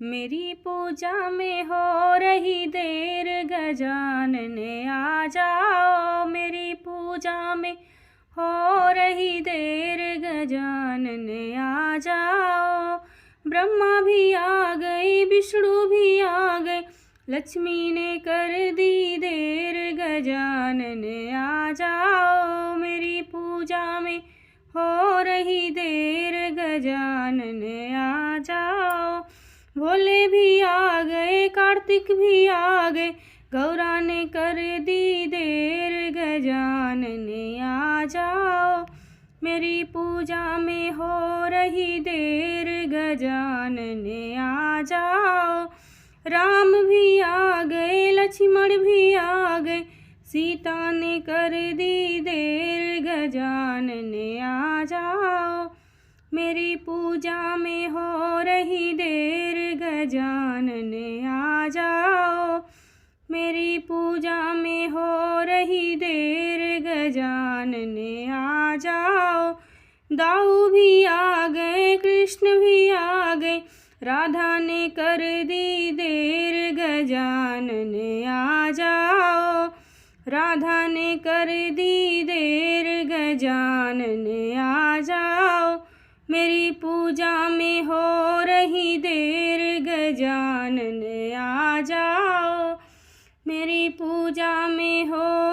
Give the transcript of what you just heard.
मेरी पूजा में हो रही देर, गजानन आ जाओ। मेरी पूजा में हो रही देर, गजानन आ जाओ। ब्रह्मा भी आ गए, विष्णु भी आ गए, लक्ष्मी ने कर दी देर, गजानन आ जाओ। मेरी पूजा में हो रही देर, गजानन आ जाओ। भोले भी आ गए, कार्तिक भी आ गए, गौरा ने कर दी देर, गजानन आ जाओ। मेरी पूजा में हो रही देर, गजानन आ जाओ। राम भी आ गए, लक्ष्मण भी आ गए, सीता ने कर दी देर, गजानन आ जाओ। मेरी पूजा में हो रही देर, गजानन आ जाओ। मेरी पूजा में हो रही देर, गजानन आ जाओ। दाऊ भी आ गए, कृष्ण भी आ गए, राधा ने कर दी देर, गजानन आ जाओ। राधा ने कर दी देर, गजानन आ जाओ। मेरी पूजा में हो रही देर, गजानन आ जाओ। मेरी पूजा में हो